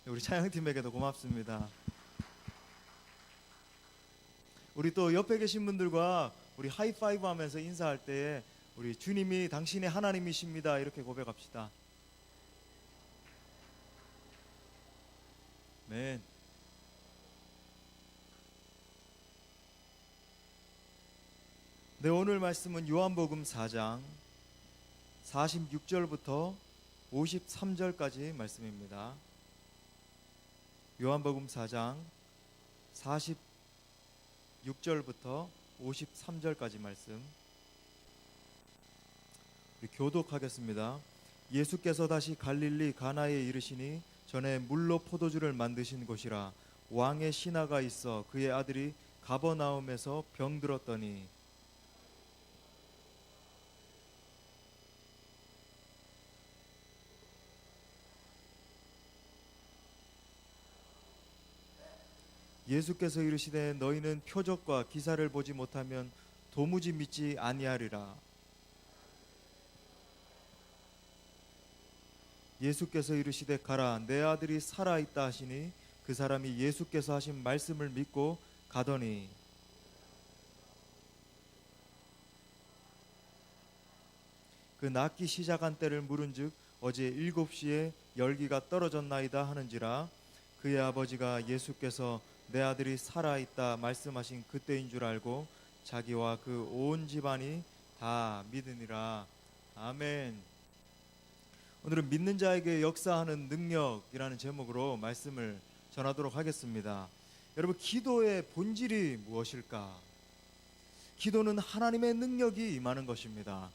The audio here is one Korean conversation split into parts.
우리 찬양팀에게도 고맙습니다. 우리 또 옆에 계신 분들과 우리 하이파이브 하면서 인사할 때에 우리 주님이 당신의 하나님이십니다 이렇게 고백합시다. 아멘. 네, 오늘 말씀은 요한복음 4장 46절부터 53절까지 말씀입니다. 요한복음 4장 46절부터 53절까지 말씀. 우리 교독하겠습니다. 예수께서 다시 갈릴리 가나에 이르시니 전에 물로 포도주를 만드신 곳이라 왕의 신하가 있어 그의 아들이 가버나움에서 병들었더니 예수께서 이르시되 너희는 표적과 기사를 보지 못하면 도무지 믿지 아니하리라. 예수께서 이르시되 가라 내 아들이 살아있다 하시니 그 사람이 예수께서 하신 말씀을 믿고 가더니 그 낫기 시작한 때를 물은즉 어제 7시에 열기가 떨어졌나이다 하는지라. 그의 아버지가 예수께서 내 아들이 살아있다 말씀하신 그때인 줄 알고 자기와 그 온 집안이 다 믿으니라. 아멘. 오늘은 믿는 자에게 역사하는 능력이라는 제목으로 말씀을 전하도록 하겠습니다. 여러분, 기도의 본질이 무엇일까? 기도는 하나님의 능력이 임하는 것입니다.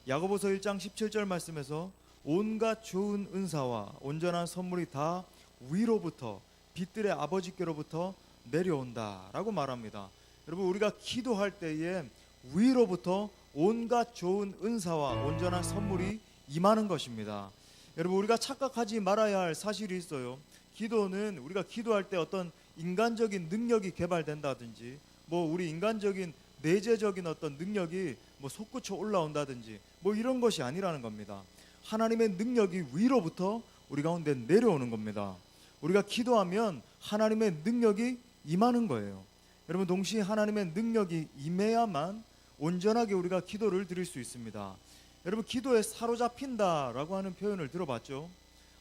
야고보서 1장 17절 말씀에서 온갖 좋은 은사와 온전한 선물이 다 위로부터 빛들의 아버지께로부터 내려온다 라고 말합니다. 여러분, 우리가 기도할 때에 위로부터 온갖 좋은 은사와 온전한 선물이 임하는 것입니다. 여러분, 우리가 착각하지 말아야 할 사실이 있어요. 기도는 우리가 기도할 때 어떤 인간적인 능력이 개발된다든지 우리 인간적인 내재적인 어떤 능력이 솟구쳐 올라온다든지 이런 것이 아니라는 겁니다. 하나님의 능력이 위로부터 우리 가운데 내려오는 겁니다. 우리가 기도하면 하나님의 능력이 임하는 거예요. 여러분, 동시에 하나님의 능력이 임해야만 온전하게 우리가 기도를 드릴 수 있습니다. 여러분, 기도에 사로잡힌다라고 하는 표현을 들어봤죠?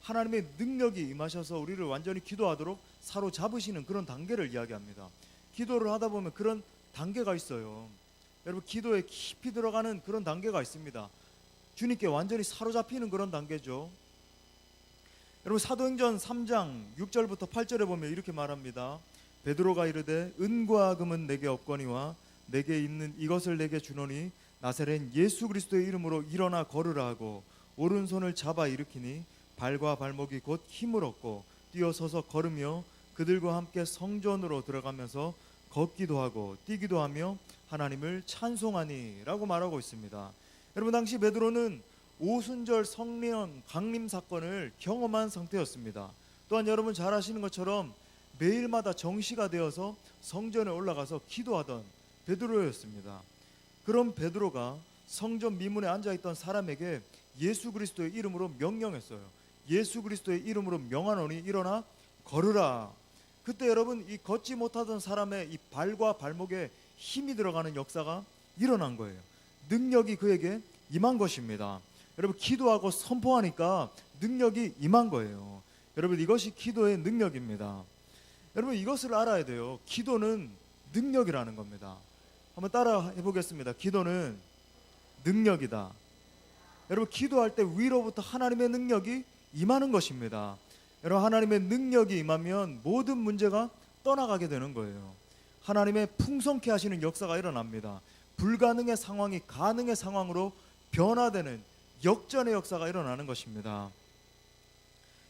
하나님의 능력이 임하셔서 우리를 완전히 기도하도록 사로잡으시는 그런 단계를 이야기합니다. 기도를 하다 보면 그런 단계가 있어요. 여러분, 기도에 깊이 들어가는 그런 단계가 있습니다. 주님께 완전히 사로잡히는 그런 단계죠. 여러분, 사도행전 3장 6절부터 8절에 보면 이렇게 말합니다. 베드로가 이르되 은과 금은 내게 없거니와 내게 있는 이것을 내게 주노니 나사렛 예수 그리스도의 이름으로 일어나 걸으라 하고 오른손을 잡아 일으키니 발과 발목이 곧 힘을 얻고 뛰어서서 걸으며 그들과 함께 성전으로 들어가면서 걷기도 하고 뛰기도 하며 하나님을 찬송하니 라고 말하고 있습니다. 여러분, 당시 베드로는 오순절 성령 강림 사건을 경험한 상태였습니다. 또한 여러분 잘 아시는 것처럼 매일마다 정시가 되어서 성전에 올라가서 기도하던 베드로였습니다. 그런 베드로가 성전 미문에 앉아있던 사람에게 예수 그리스도의 이름으로 명령했어요. 예수 그리스도의 이름으로 명하노니 일어나 걸으라. 그때 여러분, 이 걷지 못하던 사람의 이 발과 발목에 힘이 들어가는 역사가 일어난 거예요. 능력이 그에게 임한 것입니다. 여러분, 기도하고 선포하니까 능력이 임한 거예요. 여러분, 이것이 기도의 능력입니다. 여러분, 이것을 알아야 돼요. 기도는 능력이라는 겁니다. 한번 따라 해보겠습니다. 기도는 능력이다. 여러분, 기도할 때 위로부터 하나님의 능력이 임하는 것입니다. 여러분, 하나님의 능력이 임하면 모든 문제가 떠나가게 되는 거예요. 하나님의 풍성케 하시는 역사가 일어납니다. 불가능의 상황이 가능의 상황으로 변화되는 역전의 역사가 일어나는 것입니다.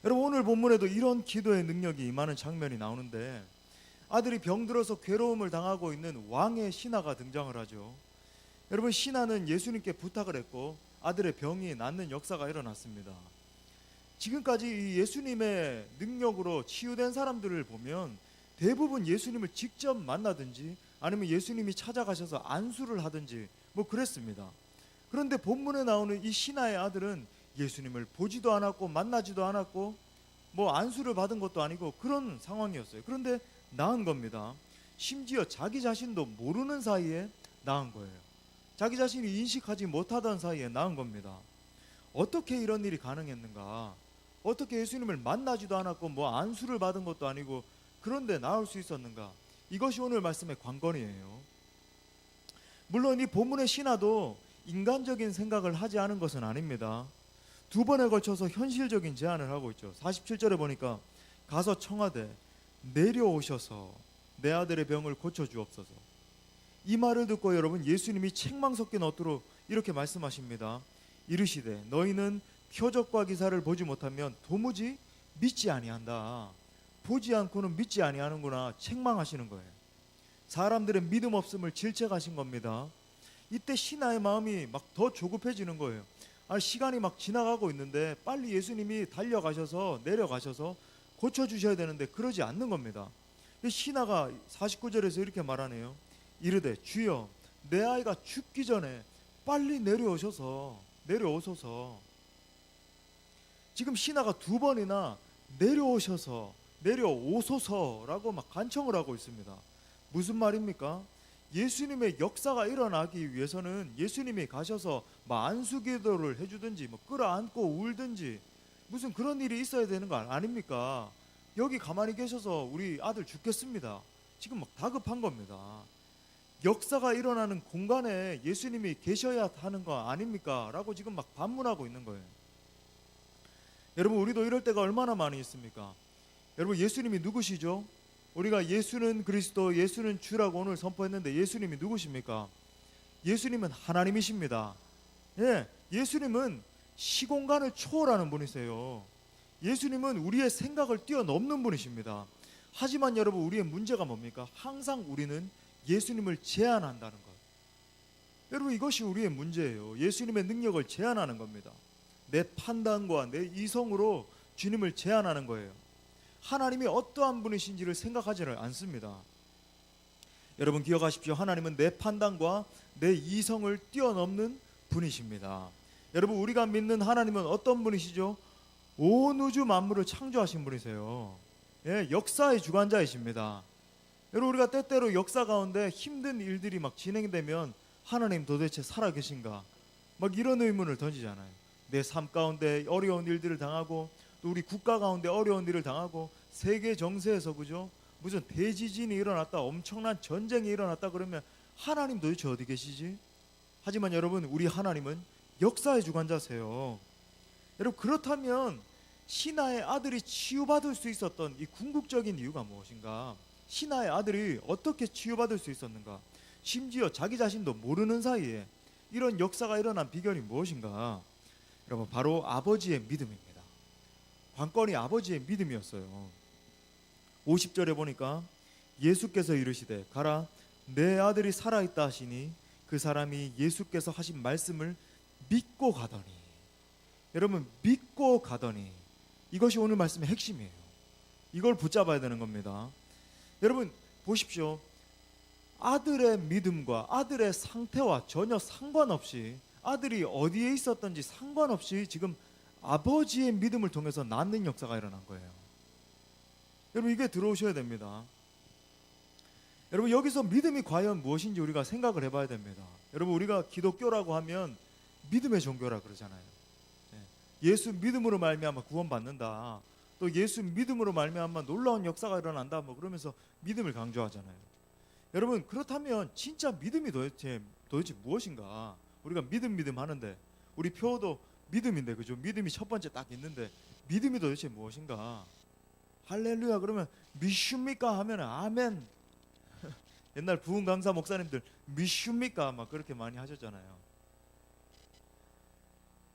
여러분, 오늘 본문에도 이런 기도의 능력이 임하는 장면이 나오는데 아들이 병들어서 괴로움을 당하고 있는 왕의 신하가 등장을 하죠. 여러분, 신하는 예수님께 부탁을 했고 아들의 병이 낫는 역사가 일어났습니다. 지금까지 이 예수님의 능력으로 치유된 사람들을 보면 대부분 예수님을 직접 만나든지 아니면 예수님이 찾아가셔서 안수를 하든지 그랬습니다. 그런데 본문에 나오는 이 신하의 아들은 예수님을 보지도 않았고 만나지도 않았고 뭐 안수를 받은 것도 아니고 그런 상황이었어요. 그런데 나은 겁니다. 심지어 자기 자신도 모르는 사이에 나은 거예요. 자기 자신이 인식하지 못하던 사이에 나은 겁니다. 어떻게 이런 일이 가능했는가? 어떻게 예수님을 만나지도 않았고 뭐 안수를 받은 것도 아니고 그런데 나을 수 있었는가? 이것이 오늘 말씀의 관건이에요. 물론 이 본문의 신하도 인간적인 생각을 하지 않은 것은 아닙니다. 두 번에 걸쳐서 현실적인 제안을 하고 있죠. 47절에 보니까 가서 청하되 내려오셔서 내 아들의 병을 고쳐주옵소서. 이 말을 듣고 여러분 예수님이 책망 섞인 어투로 이렇게 말씀하십니다. 이르시되 너희는 표적과 기사를 보지 못하면 도무지 믿지 아니한다. 보지 않고는 믿지 아니하는구나 책망하시는 거예요. 사람들의 믿음 없음을 질책하신 겁니다. 이때 신하의 마음이 막 더 조급해지는 거예요. 시간이 막 지나가고 있는데 빨리 예수님이 달려가셔서 내려가셔서 고쳐주셔야 되는데 그러지 않는 겁니다. 신하가 49절에서 이렇게 말하네요. 이르되 주여 내 아이가 죽기 전에 빨리 내려오소서. 지금 신하가 두 번이나 내려오소서라고 막 간청을 하고 있습니다. 무슨 말입니까? 예수님의 역사가 일어나기 위해서는 예수님이 가셔서 안수 기도를 해주든지 끌어안고 울든지 무슨 그런 일이 있어야 되는 거 아닙니까? 여기 가만히 계셔서 우리 아들 죽겠습니다. 지금 다급한 겁니다. 역사가 일어나는 공간에 예수님이 계셔야 하는 거 아닙니까? 라고 지금 반문하고 있는 거예요. 여러분 우리도 이럴 때가 얼마나 많이 있습니까? 여러분 예수님이 누구시죠? 우리가 예수는 그리스도, 예수는 주라고 오늘 선포했는데 예수님이 누구십니까? 예수님은 하나님이십니다. 예수님은 시공간을 초월하는 분이세요. 예수님은 우리의 생각을 뛰어넘는 분이십니다. 하지만 여러분 우리의 문제가 뭡니까? 항상 우리는 예수님을 제한한다는 것. 여러분 이것이 우리의 문제예요. 예수님의 능력을 제한하는 겁니다. 내 판단과 내 이성으로 주님을 제한하는 거예요. 하나님이 어떠한 분이신지를 생각하지를 않습니다. 여러분 기억하십시오. 하나님은 내 판단과 내 이성을 뛰어넘는 분이십니다. 여러분 우리가 믿는 하나님은 어떤 분이시죠? 온 우주 만물을 창조하신 분이세요. 역사의 주관자이십니다. 여러분 우리가 때때로 역사 가운데 힘든 일들이 진행되면 하나님 도대체 살아계신가? 이런 의문을 던지잖아요. 내 삶 가운데 어려운 일들을 당하고 또 우리 국가 가운데 어려운 일을 당하고 세계 정세에서 그죠? 무슨 대지진이 일어났다, 엄청난 전쟁이 일어났다 그러면 하나님 도대체 어디 계시지? 하지만 여러분 우리 하나님은 역사의 주관자세요. 여러분 그렇다면 신하의 아들이 치유받을 수 있었던 이 궁극적인 이유가 무엇인가? 신하의 아들이 어떻게 치유받을 수 있었는가? 심지어 자기 자신도 모르는 사이에 이런 역사가 일어난 비결이 무엇인가? 여러분 바로 아버지의 믿음입니다. 관건이 아버지의 믿음이었어요. 50절에 보니까 예수께서 이르시되 가라 내 아들이 살아있다 하시니 그 사람이 예수께서 하신 말씀을 믿고 가더니. 여러분 믿고 가더니 이것이 오늘 말씀의 핵심이에요. 이걸 붙잡아야 되는 겁니다. 여러분 보십시오. 아들의 믿음과 아들의 상태와 전혀 상관없이 아들이 어디에 있었던지 상관없이 지금 아버지의 믿음을 통해서 낳는 역사가 일어난 거예요. 여러분 이게 들어오셔야 됩니다. 여러분 여기서 믿음이 과연 무엇인지 우리가 생각을 해봐야 됩니다. 여러분 우리가 기독교라고 하면 믿음의 종교라 그러잖아요. 예수 믿음으로 말미암아 구원받는다. 또 예수 믿음으로 말미암아 놀라운 역사가 일어난다. 그러면서 믿음을 강조하잖아요. 여러분 그렇다면 진짜 믿음이 도대체 무엇인가? 우리가 믿음 하는데 우리 표도 믿음인데 그죠? 믿음이 첫 번째 딱 있는데 믿음이 도대체 무엇인가? 할렐루야 그러면 믿습니까 하면 아멘. 옛날 부흥 강사 목사님들 믿습니까 그렇게 많이 하셨잖아요.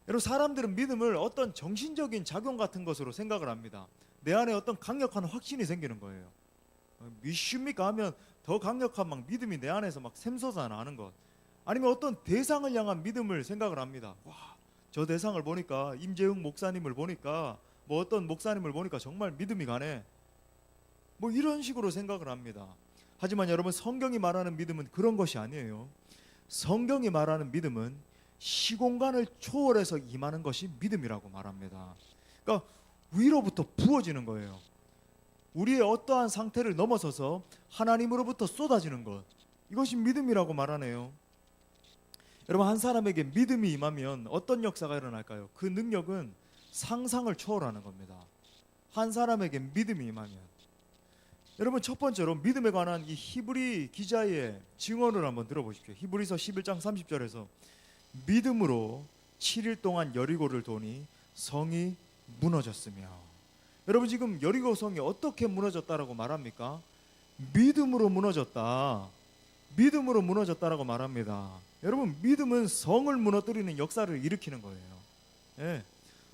여러분 사람들은 믿음을 어떤 정신적인 작용 같은 것으로 생각을 합니다. 내 안에 어떤 강력한 확신이 생기는 거예요. 믿습니까 하면 더 강력한 믿음이 내 안에서 샘솟아 나는 것. 아니면 어떤 대상을 향한 믿음을 생각을 합니다. 와, 저 대상을 보니까 임재흥 목사님을 보니까 어떤 목사님을 보니까 정말 믿음이 가네. 이런 식으로 생각을 합니다. 하지만 여러분 성경이 말하는 믿음은 그런 것이 아니에요. 성경이 말하는 믿음은 시공간을 초월해서 임하는 것이 믿음이라고 말합니다. 그러니까 위로부터 부어지는 거예요. 우리의 어떠한 상태를 넘어서서 하나님으로부터 쏟아지는 것, 이것이 믿음이라고 말하네요. 여러분, 한 사람에게 믿음이 임하면 어떤 역사가 일어날까요? 그 능력은 상상을 초월하는 겁니다. 한 사람에게 믿음이 임하면, 여러분, 첫 번째로 믿음에 관한 이 히브리 기자의 증언을 한번 들어보십시오. 히브리서 11장 30절에서 믿음으로 7일 동안 여리고를 도니 성이 무너졌으며, 여러분, 지금 여리고 성이 어떻게 무너졌다라고 말합니까? 믿음으로 무너졌다. 믿음으로 무너졌다라고 말합니다. 여러분, 믿음은 성을 무너뜨리는 역사를 일으키는 거예요. 예.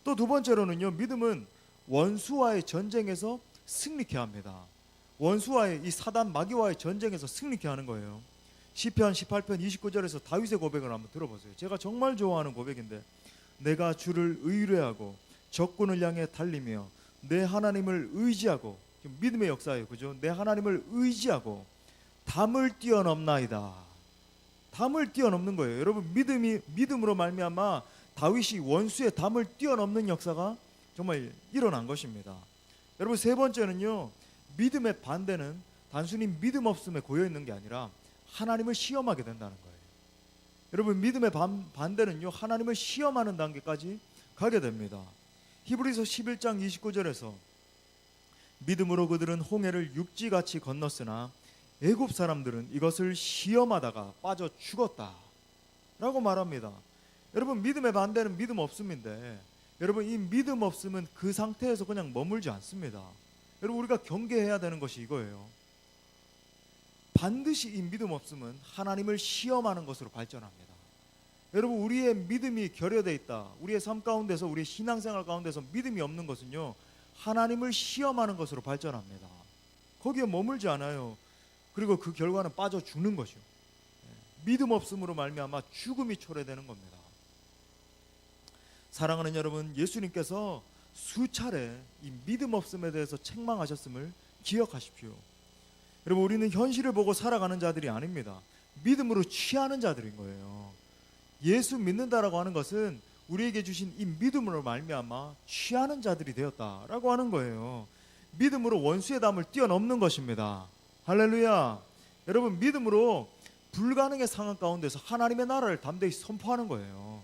또 두 번째로는요, 믿음은 원수와의 전쟁에서 승리케 합니다. 원수와의 이 사단 마귀와의 전쟁에서 승리케 하는 거예요. 시편 18편 29절에서 다윗의 고백을 한번 들어보세요. 제가 정말 좋아하는 고백인데, 내가 주를 의뢰하고 적군을 향해 달리며 내 하나님을 의지하고, 믿음의 역사예요, 그죠? 내 하나님을 의지하고 담을 뛰어넘나이다. 담을 뛰어넘는 거예요. 여러분, 믿음으로 말미암아 다윗이 원수의 담을 뛰어넘는 역사가 정말 일어난 것입니다. 여러분, 세 번째는요, 믿음의 반대는 단순히 믿음 없음에 고여 있는 게 아니라 하나님을 시험하게 된다는 거예요. 여러분, 믿음의 반대는요, 하나님을 시험하는 단계까지 가게 됩니다. 히브리서 11장 29절에서 믿음으로 그들은 홍해를 육지같이 건넜으나 애굽 사람들은 이것을 시험하다가 빠져 죽었다 라고 말합니다. 여러분, 믿음의 반대는 믿음 없음인데, 여러분, 이 믿음 없음은 그 상태에서 그냥 머물지 않습니다. 여러분, 우리가 경계해야 되는 것이 이거예요. 반드시 이 믿음 없음은 하나님을 시험하는 것으로 발전합니다. 여러분, 우리의 믿음이 결여되어 있다, 우리의 삶 가운데서, 우리의 신앙생활 가운데서 믿음이 없는 것은요, 하나님을 시험하는 것으로 발전합니다. 거기에 머물지 않아요. 그리고 그 결과는 빠져 죽는 것이요. 믿음 없음으로 말미암아 죽음이 초래되는 겁니다. 사랑하는 여러분, 예수님께서 수차례 이 믿음 없음에 대해서 책망하셨음을 기억하십시오. 여러분, 우리는 현실을 보고 살아가는 자들이 아닙니다. 믿음으로 취하는 자들인 거예요. 예수 믿는다라고 하는 것은 우리에게 주신 이 믿음으로 말미암아 취하는 자들이 되었다라고 하는 거예요. 믿음으로 원수의 담을 뛰어넘는 것입니다. 할렐루야. 여러분, 믿음으로 불가능의 상황 가운데서 하나님의 나라를 담대히 선포하는 거예요.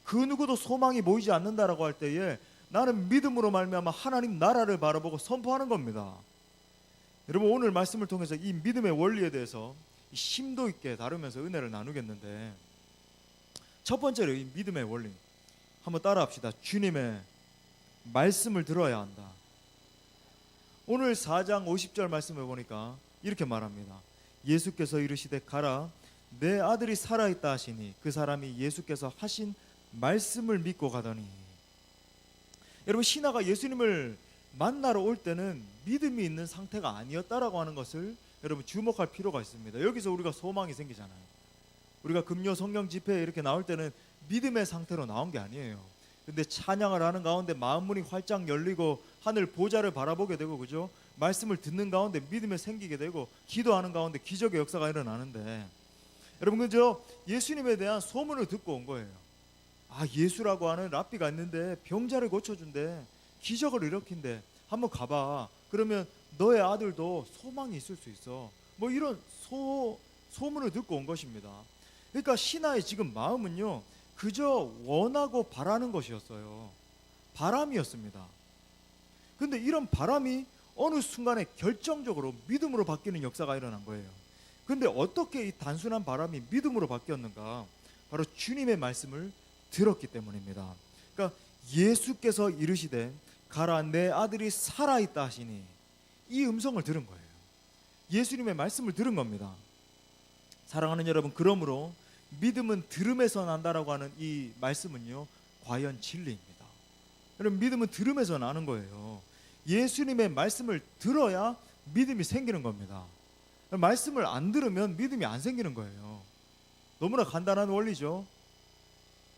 그 누구도 소망이 보이지 않는다라고 할 때에 나는 믿음으로 말미암아 하나님 나라를 바라보고 선포하는 겁니다. 여러분, 오늘 말씀을 통해서 이 믿음의 원리에 대해서 심도 있게 다루면서 은혜를 나누겠는데, 첫 번째로 이 믿음의 원리 한번 따라합시다. 주님의 말씀을 들어야 한다. 오늘 4장 50절 말씀을 보니까 이렇게 말합니다. 예수께서 이르시되 가라, 내 아들이 살아있다 하시니 그 사람이 예수께서 하신 말씀을 믿고 가더니. 여러분, 신하가 예수님을 만나러 올 때는 믿음이 있는 상태가 아니었다라고 하는 것을 여러분 주목할 필요가 있습니다. 여기서 우리가 소망이 생기잖아요. 우리가 금요 성령 집회에 이렇게 나올 때는 믿음의 상태로 나온 게 아니에요. 근데 찬양을 하는 가운데 마음 문이 활짝 열리고 하늘 보좌를 바라보게 되고, 그죠? 말씀을 듣는 가운데 믿음이 생기게 되고, 기도하는 가운데 기적의 역사가 일어나는데, 여러분, 그죠? 예수님에 대한 소문을 듣고 온 거예요. 아, 예수라고 하는 랍비가 있는데 병자를 고쳐준대, 기적을 일으킨대, 한번 가봐. 그러면 너의 아들도 소망이 있을 수 있어. 뭐 이런 소문을 듣고 온 것입니다. 그러니까 신하의 지금 마음은요, 그저 원하고 바라는 것이었어요. 바람이었습니다. 근데 이런 바람이 어느 순간에 결정적으로 믿음으로 바뀌는 역사가 일어난 거예요. 근데 어떻게 이 단순한 바람이 믿음으로 바뀌었는가? 바로 주님의 말씀을 들었기 때문입니다. 그러니까 예수께서 이르시되 가라, 내 아들이 살아있다 하시니, 이 음성을 들은 거예요. 예수님의 말씀을 들은 겁니다. 사랑하는 여러분, 그러므로 믿음은 들음에서 난다라고 하는 이 말씀은요, 과연 진리입니다. 여러분, 믿음은 들음에서 나는 거예요. 예수님의 말씀을 들어야 믿음이 생기는 겁니다. 말씀을 안 들으면 믿음이 안 생기는 거예요. 너무나 간단한 원리죠.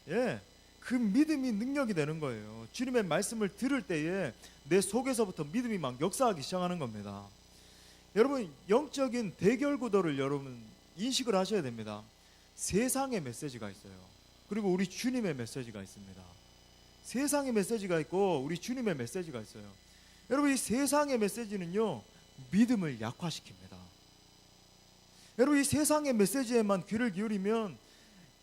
예, 그 믿음이 능력이 되는 거예요. 주님의 말씀을 들을 때에 내 속에서부터 믿음이 막 역사하기 시작하는 겁니다. 여러분, 영적인 대결 구도를 여러분 인식을 하셔야 됩니다. 세상의 메시지가 있어요. 그리고 우리 주님의 메시지가 있습니다. 세상의 메시지가 있고 우리 주님의 메시지가 있어요. 여러분, 이 세상의 메시지는요, 믿음을 약화시킵니다. 여러분, 이 세상의 메시지에만 귀를 기울이면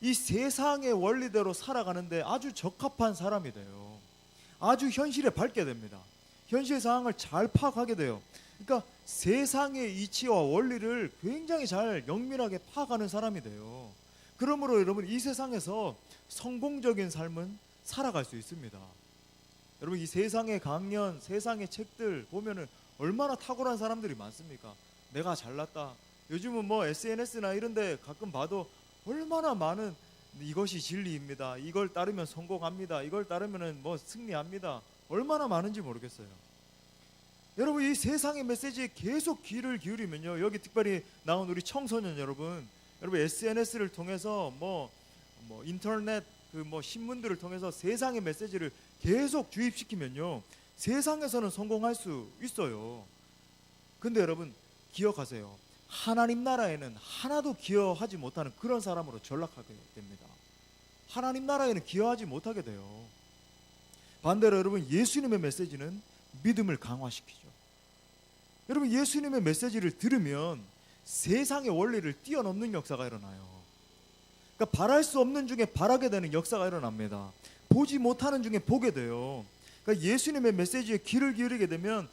이 세상의 원리대로 살아가는데 아주 적합한 사람이 돼요. 아주 현실에 밟게 됩니다. 현실 상황을 잘 파악하게 돼요. 그러니까 세상의 이치와 원리를 굉장히 잘 영밀하게 파악하는 사람이 돼요. 그러므로 여러분, 이 세상에서 성공적인 삶은 살아갈 수 있습니다. 여러분, 이 세상의 강연, 세상의 책들 보면은 얼마나 탁월한 사람들이 많습니까? 내가 잘났다. 요즘은 뭐 SNS나 이런 데 가끔 봐도 얼마나 많은 이것이 진리입니다. 이걸 따르면 성공합니다. 이걸 따르면 뭐 승리합니다. 얼마나 많은지 모르겠어요. 여러분, 이 세상의 메시지에 계속 귀를 기울이면요, 여기 특별히 나온 우리 청소년 여러분 SNS를 통해서 뭐 인터넷 뭐 신문들을 통해서 세상의 메시지를 계속 주입시키면요, 세상에서는 성공할 수 있어요. 근데 여러분, 기억하세요. 하나님 나라에는 하나도 기여하지 못하는 그런 사람으로 전락하게 됩니다. 하나님 나라에는 기여하지 못하게 돼요. 반대로 여러분, 예수님의 메시지는 믿음을 강화시키죠. 여러분, 예수님의 메시지를 들으면 세상의 원리를 뛰어넘는 역사가 일어나요. 그러니까 바랄 수 없는 중에 바라게 되는 역사가 일어납니다. 보지 못하는 중에 보게 돼요. 그러니까 예수님의 메시지에 귀를 기울이게 되면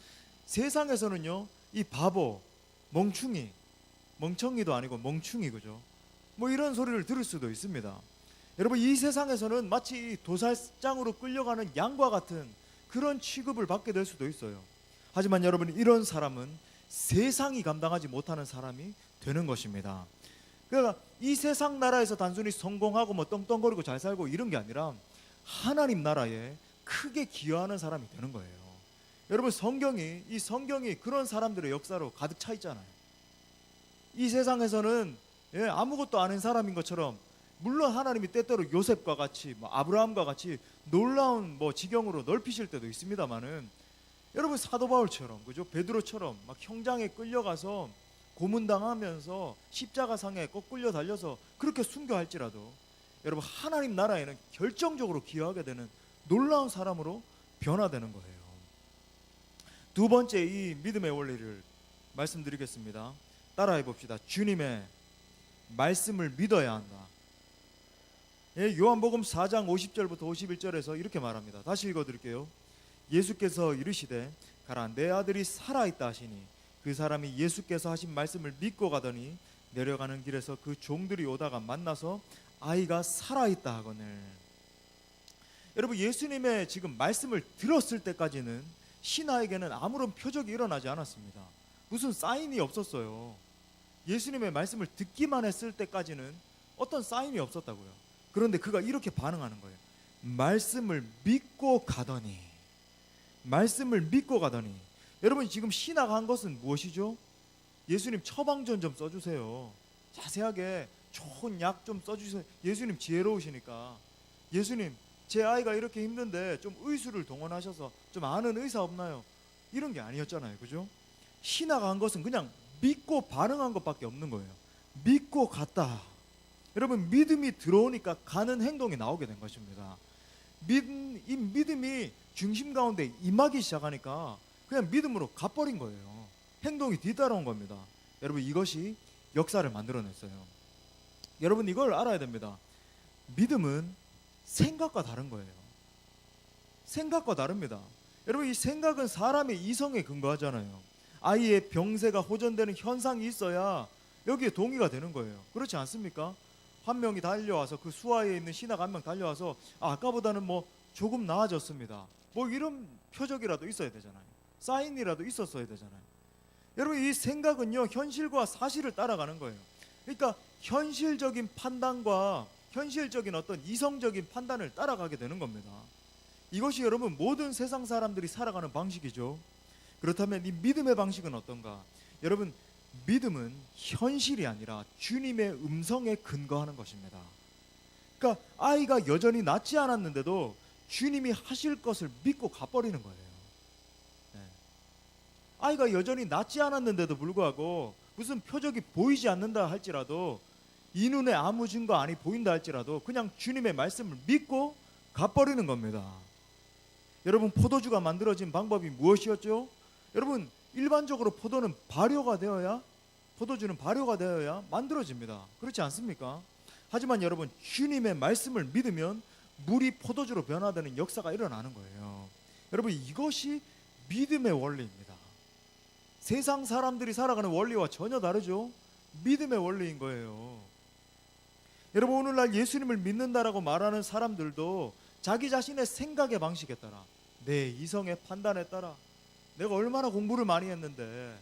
세상에서는요, 이 바보, 멍청이도 아니고 멍충이, 그죠? 뭐 이런 소리를 들을 수도 있습니다. 여러분, 이 세상에서는 마치 도살장으로 끌려가는 양과 같은 그런 취급을 받게 될 수도 있어요. 하지만 여러분, 이런 사람은 세상이 감당하지 못하는 사람이 되는 것입니다. 그러니까 이 세상 나라에서 단순히 성공하고 뭐 떵떵거리고 잘 살고 이런 게 아니라 하나님 나라에 크게 기여하는 사람이 되는 거예요. 여러분, 이 성경이 그런 사람들의 역사로 가득 차 있잖아요. 이 세상에서는 아무것도 아닌 사람인 것처럼, 물론 하나님이 때때로 요셉과 같이 뭐 아브라함과 같이 놀라운 뭐 지경으로 넓히실 때도 있습니다만은, 여러분, 사도 바울처럼, 그죠? 베드로처럼 막 형장에 끌려가서 고문당하면서 십자가상에 꺾끌려 달려서 그렇게 순교할지라도 여러분, 하나님 나라에는 결정적으로 기여하게 되는 놀라운 사람으로 변화되는 거예요. 두 번째, 이 믿음의 원리를 말씀드리겠습니다. 따라해 봅시다. 주님의 말씀을 믿어야 한다. 요한복음 4장 50절부터 51절에서 이렇게 말합니다. 다시 읽어드릴게요. 예수께서 이르시되 가라, 내 아들이 살아있다 하시니 그 사람이 예수께서 하신 말씀을 믿고 가더니 내려가는 길에서 그 종들이 오다가 만나서 아이가 살아있다 하거늘. 여러분, 예수님의 지금 말씀을 들었을 때까지는 신하에게는 아무런 표적이 일어나지 않았습니다. 무슨 사인이 없었어요. 예수님의 말씀을 듣기만 했을 때까지는 어떤 사인이 없었다고요. 그런데 그가 이렇게 반응하는 거예요. 말씀을 믿고 가더니. 여러분, 지금 신하가 한 것은 무엇이죠? 예수님, 처방전 좀 써주세요. 자세하게 좋은 약 좀 써주세요. 예수님 지혜로우시니까. 예수님, 제 아이가 이렇게 힘든데 좀 의술을 동원하셔서 좀 아는 의사 없나요? 이런 게 아니었잖아요. 그죠? 신하가 한 것은 그냥 믿고 반응한 것밖에 없는 거예요. 믿고 갔다. 여러분, 믿음이 들어오니까 가는 행동이 나오게 된 것입니다. 이 믿음이 중심 가운데 임하기 시작하니까 그냥 믿음으로 가버린 거예요. 행동이 뒤따라온 겁니다. 여러분, 이것이 역사를 만들어냈어요. 여러분, 이걸 알아야 됩니다. 믿음은 생각과 다른 거예요. 생각과 다릅니다. 여러분, 이 생각은 사람의 이성에 근거하잖아요. 아이의 병세가 호전되는 현상이 있어야 여기에 동의가 되는 거예요. 그렇지 않습니까? 한 명이 달려와서, 그 수하에 있는 신하가 한 명 달려와서 아까보다는 뭐 조금 나아졌습니다. 뭐 이런 표적이라도 있어야 되잖아요. 사인이라도 있었어야 되잖아요. 여러분, 이 생각은요, 현실과 사실을 따라가는 거예요. 그러니까 현실적인 판단과 현실적인 어떤 이성적인 판단을 따라가게 되는 겁니다. 이것이 여러분, 모든 세상 사람들이 살아가는 방식이죠. 그렇다면 이 믿음의 방식은 어떤가? 여러분, 믿음은 현실이 아니라 주님의 음성에 근거하는 것입니다. 그러니까 아이가 여전히 낫지 않았는데도 주님이 하실 것을 믿고 가버리는 거예요. 아이가 여전히 낫지 않았는데도 불구하고 무슨 표적이 보이지 않는다 할지라도, 이 눈에 아무 증거 안이 보인다 할지라도 그냥 주님의 말씀을 믿고 가버리는 겁니다. 여러분, 포도주가 만들어진 방법이 무엇이었죠? 여러분, 일반적으로 포도는 발효가 되어야, 포도주는 발효가 되어야 만들어집니다. 그렇지 않습니까? 하지만 여러분, 주님의 말씀을 믿으면 물이 포도주로 변화되는 역사가 일어나는 거예요. 여러분, 이것이 믿음의 원리입니다. 세상 사람들이 살아가는 원리와 전혀 다르죠. 믿음의 원리인 거예요. 여러분, 오늘날 예수님을 믿는다라고 말하는 사람들도 자기 자신의 생각의 방식에 따라, 내 이성의 판단에 따라, 내가 얼마나 공부를 많이 했는데,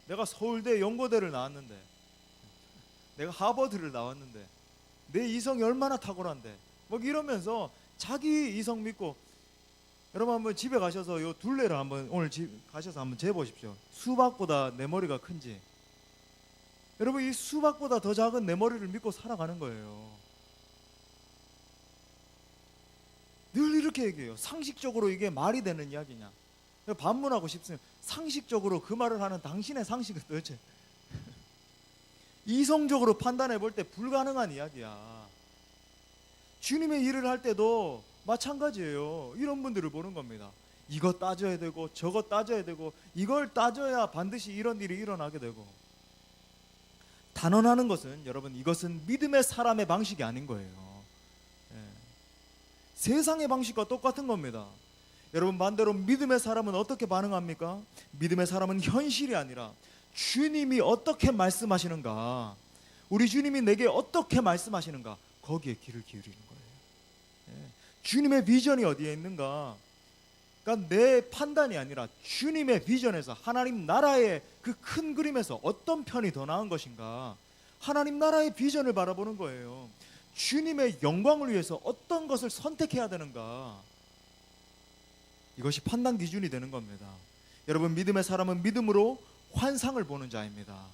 내가 서울대 연고대를 나왔는데, 내가 하버드를 나왔는데, 내 이성이 얼마나 탁월한데, 뭐 이러면서 자기 이성 믿고. 여러분, 한번 집에 가셔서 요 둘레를 한번, 오늘 집 가셔서 한번 재보십시오. 수박보다 내 머리가 큰지. 여러분, 이 수박보다 더 작은 내 머리를 믿고 살아가는 거예요. 늘 이렇게 얘기해요. 상식적으로 이게 말이 되는 이야기냐. 반문하고 싶습니다. 상식적으로 그 말을 하는 당신의 상식은 도대체 이성적으로 판단해 볼 때 불가능한 이야기야. 주님의 일을 할 때도 마찬가지예요. 이런 분들을 보는 겁니다. 이거 따져야 되고 저거 따져야 되고, 이걸 따져야 반드시 이런 일이 일어나게 되고. 단언하는 것은, 여러분, 이것은 믿음의 사람의 방식이 아닌 거예요. 세상의 방식과 똑같은 겁니다. 여러분, 반대로 믿음의 사람은 어떻게 반응합니까? 믿음의 사람은 현실이 아니라 주님이 어떻게 말씀하시는가, 우리 주님이 내게 어떻게 말씀하시는가, 거기에 귀를 기울이는 거예요. 주님의 비전이 어디에 있는가, 그러니까 내 판단이 아니라 주님의 비전에서, 하나님 나라의 그 큰 그림에서 어떤 편이 더 나은 것인가, 하나님 나라의 비전을 바라보는 거예요. 주님의 영광을 위해서 어떤 것을 선택해야 되는가, 이것이 판단 기준이 되는 겁니다. 여러분, 믿음의 사람은 믿음으로 환상을 보는 자입니다.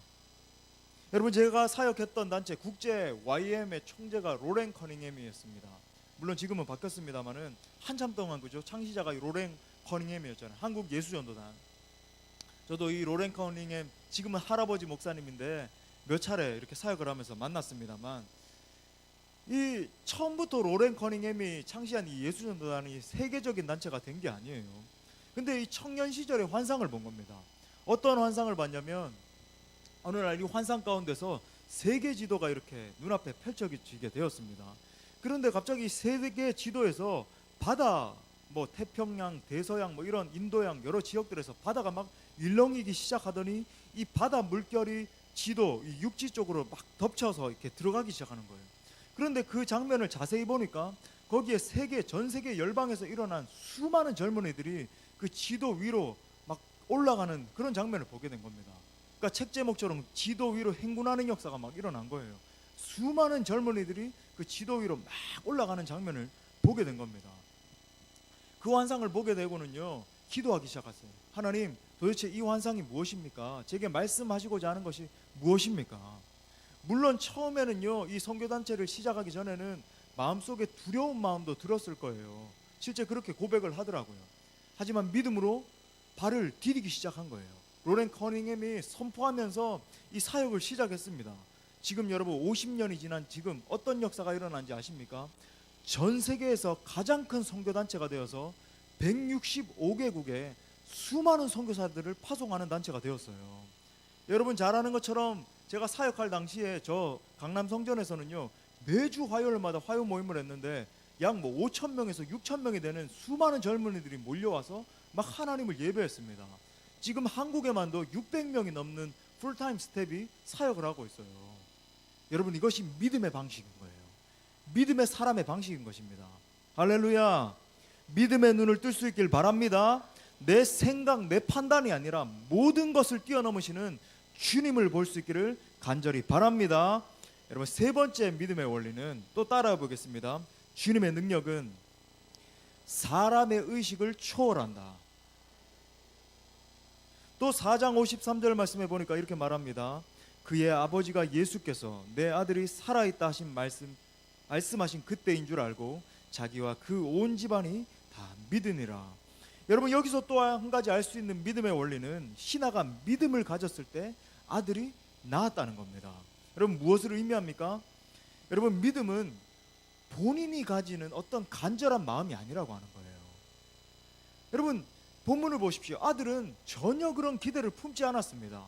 여러분, 제가 사역했던 단체 국제 YM의 총재가 로렌 커닝햄이었습니다. 물론 지금은 바뀌었습니다만은 한참 동안, 그죠, 창시자가 이 로렌 커닝햄이었잖아요. 한국 예수전도단. 저도 이 로렌 커닝햄, 지금은 할아버지 목사님인데 몇 차례 이렇게 사역을 하면서 만났습니다만, 이 처음부터 로렌 커닝햄이 창시한 이 예수전도단이 세계적인 단체가 된 게 아니에요. 근데 이 청년 시절에 환상을 본 겁니다. 어떤 환상을 봤냐면, 어느 날 이 환상 가운데서 세계 지도가 이렇게 눈앞에 펼쳐지게 되었습니다. 그런데 갑자기 세계 지도에서 바다, 뭐 태평양, 대서양, 뭐 이런 인도양 여러 지역들에서 바다가 막 일렁이기 시작하더니 이 바다 물결이 지도, 이 육지 쪽으로 막 덮쳐서 이렇게 들어가기 시작하는 거예요. 그런데 그 장면을 자세히 보니까 거기에 전 세계 열방에서 일어난 수많은 젊은이들이 그 지도 위로 막 올라가는 그런 장면을 보게 된 겁니다. 그러니까 책 제목처럼 지도 위로 행군하는 역사가 막 일어난 거예요. 수많은 젊은이들이 그 지도 위로 막 올라가는 장면을 보게 된 겁니다. 그 환상을 보게 되고는요, 기도하기 시작했어요. 하나님, 도대체 이 환상이 무엇입니까? 제게 말씀하시고자 하는 것이 무엇입니까? 물론 처음에는요, 이 선교단체를 시작하기 전에는 마음속에 두려운 마음도 들었을 거예요. 실제 그렇게 고백을 하더라고요. 하지만 믿음으로 발을 디디기 시작한 거예요. 로렌 커닝햄이 선포하면서 이 사역을 시작했습니다. 지금 여러분 50년이 지난 지금 어떤 역사가 일어난지 아십니까? 전 세계에서 가장 큰 선교단체가 되어서 165개국에 수많은 선교사들을 파송하는 단체가 되었어요. 여러분 잘 아는 것처럼 제가 사역할 당시에 저 강남 성전에서는요, 매주 화요일마다 화요 모임을 했는데 약 5,000명에서 6,000명이 되는 수많은 젊은이들이 몰려와서 막 하나님을 예배했습니다. 지금 한국에만도 600명이 넘는 풀타임 스텝이 사역을 하고 있어요. 여러분, 이것이 믿음의 방식인 거예요. 믿음의 사람의 방식인 것입니다. 할렐루야. 믿음의 눈을 뜰 수 있길 바랍니다. 내 생각, 내 판단이 아니라 모든 것을 뛰어넘으시는 주님을 볼 수 있기를 간절히 바랍니다. 여러분, 세 번째 믿음의 원리는 또 따라해 보겠습니다. 주님의 능력은 사람의 의식을 초월한다. 또 4장 53절 말씀해 보니까 이렇게 말합니다. 그의 아버지가 예수께서 내 아들이 살아있다 하신 말씀하신 그때인 줄 알고 자기와 그 온 집안이 다 믿으니라. 여러분, 여기서 또 한 가지 알 수 있는 믿음의 원리는 신하가 믿음을 가졌을 때 아들이 낳았다는 겁니다. 여러분, 무엇을 의미합니까? 여러분, 믿음은 본인이 가지는 어떤 간절한 마음이 아니라고 하는 거예요. 여러분 본문을 보십시오. 아들은 전혀 그런 기대를 품지 않았습니다.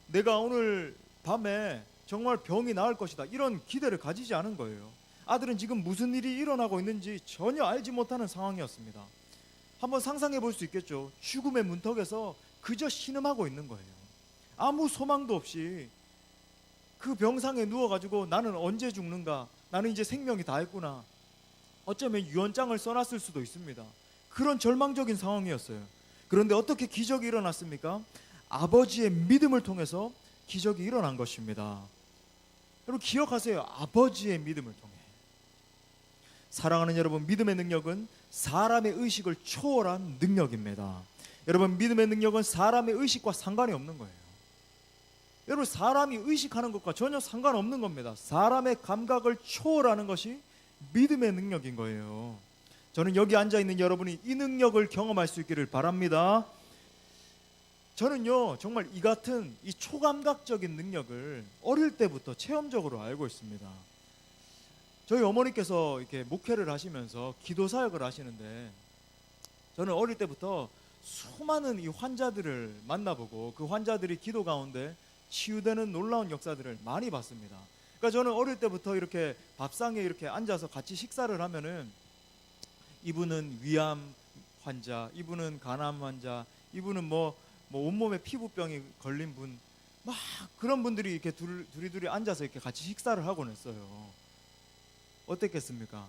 내가 오늘 밤에 정말 병이 나을 것이다, 이런 기대를 가지지 않은 거예요. 아들은 지금 무슨 일이 일어나고 있는지 전혀 알지 못하는 상황이었습니다. 한번 상상해 볼 수 있겠죠. 죽음의 문턱에서 그저 신음하고 있는 거예요. 아무 소망도 없이 그 병상에 누워가지고 나는 언제 죽는가, 나는 이제 생명이 다 했구나, 어쩌면 유언장을 써놨을 수도 있습니다. 그런 절망적인 상황이었어요. 그런데 어떻게 기적이 일어났습니까? 아버지의 믿음을 통해서 기적이 일어난 것입니다. 여러분 기억하세요. 아버지의 믿음을 통해. 사랑하는 여러분, 믿음의 능력은 사람의 의식을 초월한 능력입니다. 여러분 믿음의 능력은 사람의 의식과 상관이 없는 거예요. 여러분 사람이 의식하는 것과 전혀 상관없는 겁니다. 사람의 감각을 초월하는 것이 믿음의 능력인 거예요. 저는 여기 앉아있는 여러분이 이 능력을 경험할 수 있기를 바랍니다. 저는요 정말 이 같은 이 초감각적인 능력을 어릴 때부터 체험적으로 알고 있습니다. 저희 어머니께서 이렇게 목회를 하시면서 기도 사역을 하시는데, 저는 어릴 때부터 수많은 이 환자들을 만나보고 그 환자들이 기도 가운데 치유되는 놀라운 역사들을 많이 봤습니다. 그러니까 저는 어릴 때부터 이렇게 밥상에 이렇게 앉아서 같이 식사를 하면은 이분은 위암 환자, 이분은 간암 환자, 이분은 뭐 온몸에 피부병이 걸린 분, 막 그런 분들이 이렇게 둘이 앉아서 이렇게 같이 식사를 하곤 했어요. 어땠겠습니까?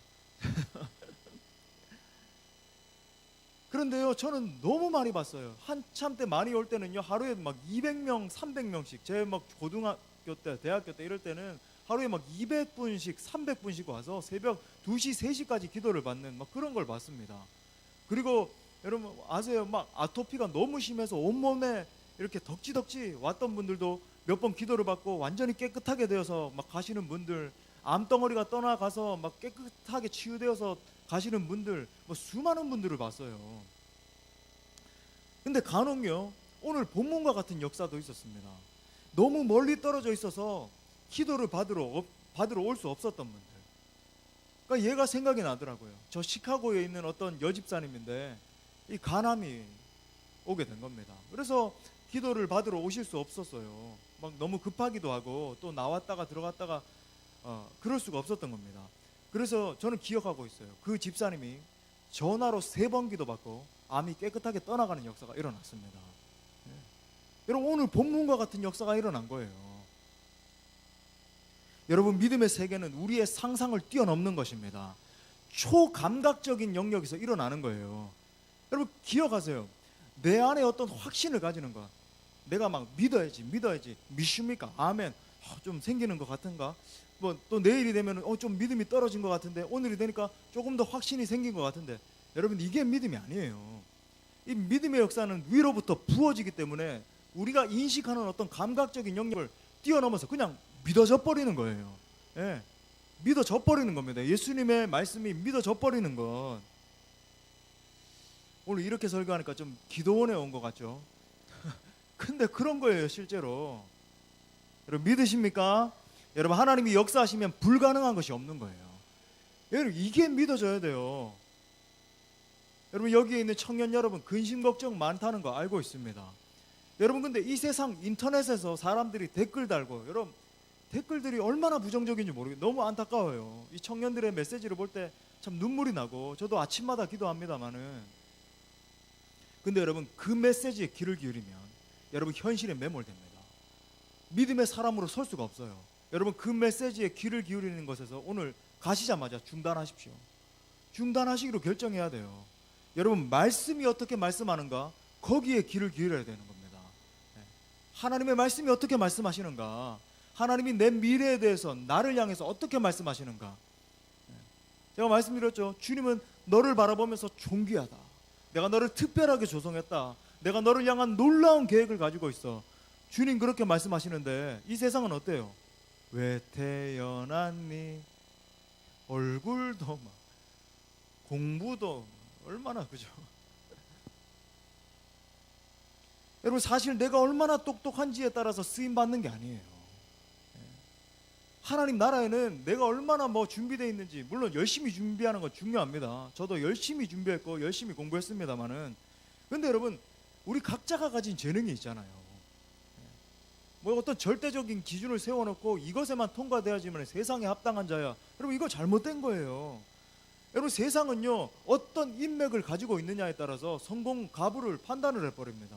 그런데요 저는 너무 많이 봤어요. 한참 때 많이 올 때는요 하루에 막 200명 300명씩, 제 막 고등학교 때 대학교 때 이럴 때는 하루에 막 200분씩 300분씩 와서 새벽 2시 3시까지 기도를 받는 막 그런 걸 봤습니다. 그리고 여러분 아세요? 막 아토피가 너무 심해서 온몸에 이렇게 덕지덕지 왔던 분들도 몇 번 기도를 받고 완전히 깨끗하게 되어서 막 가시는 분들, 암덩어리가 떠나가서 막 깨끗하게 치유되어서 가시는 분들, 뭐 수많은 분들을 봤어요. 근데 간혹요 오늘 본문과 같은 역사도 있었습니다. 너무 멀리 떨어져 있어서 기도를 받으러 올 수 없었던 분들. 그러니까 얘가 생각이 나더라고요. 저 시카고에 있는 어떤 여집사님인데 이 간암이 오게 된 겁니다. 그래서 기도를 받으러 오실 수 없었어요. 막 너무 급하기도 하고 또 나왔다가 들어갔다가 그럴 수가 없었던 겁니다. 그래서 저는 기억하고 있어요. 그 집사님이 전화로 3번 기도받고 암이 깨끗하게 떠나가는 역사가 일어났습니다. 여러분 오늘 본문과 같은 역사가 일어난 거예요. 여러분 믿음의 세계는 우리의 상상을 뛰어넘는 것입니다. 초감각적인 영역에서 일어나는 거예요. 여러분 기억하세요. 내 안에 어떤 확신을 가지는 것, 내가 막 믿어야지 믿습니까? 아멘. 좀 생기는 것 같은가? 뭐 또 내일이 되면 좀 믿음이 떨어진 것 같은데, 오늘이 되니까 조금 더 확신이 생긴 것 같은데, 여러분 이게 믿음이 아니에요. 이 믿음의 역사는 위로부터 부어지기 때문에 우리가 인식하는 어떤 감각적인 영역을 뛰어넘어서 그냥 믿어져 버리는 거예요. 예, 믿어져 버리는 겁니다. 예수님의 말씀이 믿어져 버리는 것. 오늘 이렇게 설교하니까 좀 기도원에 온 것 같죠? 근데 그런 거예요 실제로. 여러분 믿으십니까? 여러분 하나님이 역사하시면 불가능한 것이 없는 거예요. 여러분 이게 믿어져야 돼요. 여러분 여기에 있는 청년 여러분 근심 걱정 많다는 거 알고 있습니다. 여러분 근데 이 세상 인터넷에서 사람들이 댓글 달고, 여러분 댓글들이 얼마나 부정적인지 모르겠어요. 너무 안타까워요. 이 청년들의 메시지를 볼 때 참 눈물이 나고, 저도 아침마다 기도합니다마는, 근데 여러분 그 메시지에 귀를 기울이면 여러분 현실에 매몰됩니다. 믿음의 사람으로 설 수가 없어요. 여러분 그 메시지에 귀를 기울이는 것에서 오늘 가시자마자 중단하십시오. 중단하시기로 결정해야 돼요. 여러분 말씀이 어떻게 말씀하는가, 거기에 귀를 기울여야 되는 겁니다. 하나님의 말씀이 어떻게 말씀하시는가, 하나님이 내 미래에 대해서 나를 향해서 어떻게 말씀하시는가. 제가 말씀드렸죠. 주님은 너를 바라보면서 존귀하다, 내가 너를 특별하게 조성했다, 내가 너를 향한 놀라운 계획을 가지고 있어. 주님 그렇게 말씀하시는데 이 세상은 어때요? 왜 태어났니? 얼굴도 막 공부도 얼마나, 그죠? 여러분 사실 내가 얼마나 똑똑한지에 따라서 쓰임 받는 게 아니에요. 하나님 나라에는 내가 얼마나 뭐 준비되어 있는지, 물론 열심히 준비하는 건 중요합니다. 저도 열심히 준비했고 열심히 공부했습니다마는, 근데 여러분, 우리 각자가 가진 재능이 있잖아요. 뭐 어떤 절대적인 기준을 세워놓고 이것에만 통과돼야지만 세상에 합당한 자야. 여러분, 이거 잘못된 거예요. 여러분, 세상은요, 어떤 인맥을 가지고 있느냐에 따라서 성공 가부를 판단을 해버립니다.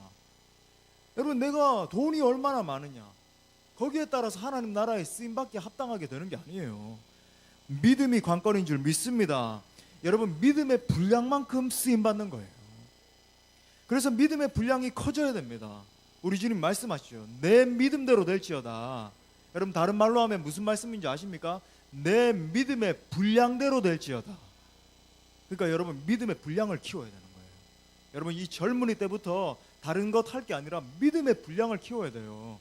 여러분, 내가 돈이 얼마나 많으냐, 거기에 따라서 하나님 나라에 쓰임받기에 합당하게 되는 게 아니에요. 믿음이 관건인 줄 믿습니다. 여러분, 믿음의 분량만큼 쓰임받는 거예요. 그래서 믿음의 분량이 커져야 됩니다. 우리 주님 말씀하시죠. 내 믿음대로 될지어다. 여러분, 다른 말로 하면 무슨 말씀인지 아십니까? 내 믿음의 분량대로 될지어다. 그러니까 여러분, 믿음의 분량을 키워야 되는 거예요. 여러분, 이 젊은이 때부터 다른 것 할 게 아니라 믿음의 분량을 키워야 돼요.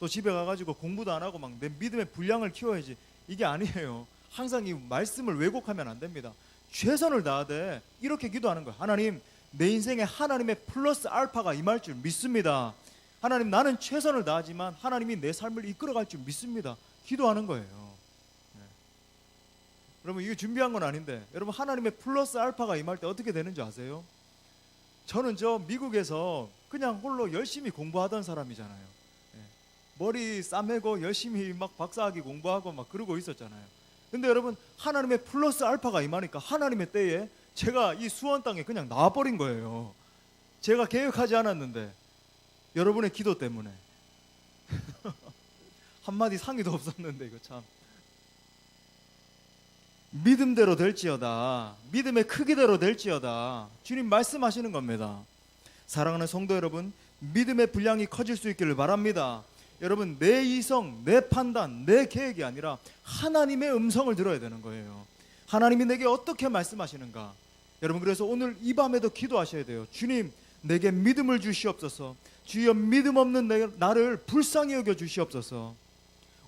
또 집에 가가지고 공부도 안 하고 막 내 믿음의 분량을 키워야지, 이게 아니에요. 항상 이 말씀을 왜곡하면 안 됩니다. 최선을 다하되 이렇게 기도하는 거예요. 하나님, 내 인생에 하나님의 플러스 알파가 임할 줄 믿습니다. 하나님, 나는 최선을 다하지만 하나님이 내 삶을 이끌어갈 줄 믿습니다. 기도하는 거예요. 네. 여러분, 이게 준비한 건 아닌데, 여러분, 하나님의 플러스 알파가 임할 때 어떻게 되는지 아세요? 저는 미국에서 그냥 홀로 열심히 공부하던 사람이잖아요. 네. 머리 싸매고 열심히 막 박사학위 공부하고 막 그러고 있었잖아요. 근데 여러분, 하나님의 플러스 알파가 임하니까 하나님의 때에 제가 이 수원 땅에 그냥 나와버린 거예요. 제가 계획하지 않았는데 여러분의 기도 때문에 한마디 상의도 없었는데, 이거 참. 믿음대로 될지어다. 믿음의 크기대로 될지어다. 주님 말씀하시는 겁니다. 사랑하는 성도 여러분, 믿음의 분량이 커질 수 있기를 바랍니다. 여러분, 내 이성, 내 판단, 내 계획이 아니라 하나님의 음성을 들어야 되는 거예요. 하나님이 내게 어떻게 말씀하시는가. 여러분, 그래서 오늘 이 밤에도 기도하셔야 돼요. 주님, 내게 믿음을 주시옵소서. 주여, 믿음 없는 나를 불쌍히 여겨 주시옵소서.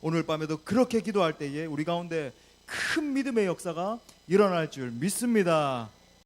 오늘 밤에도 그렇게 기도할 때에 우리 가운데 큰 믿음의 역사가 일어날 줄 믿습니다.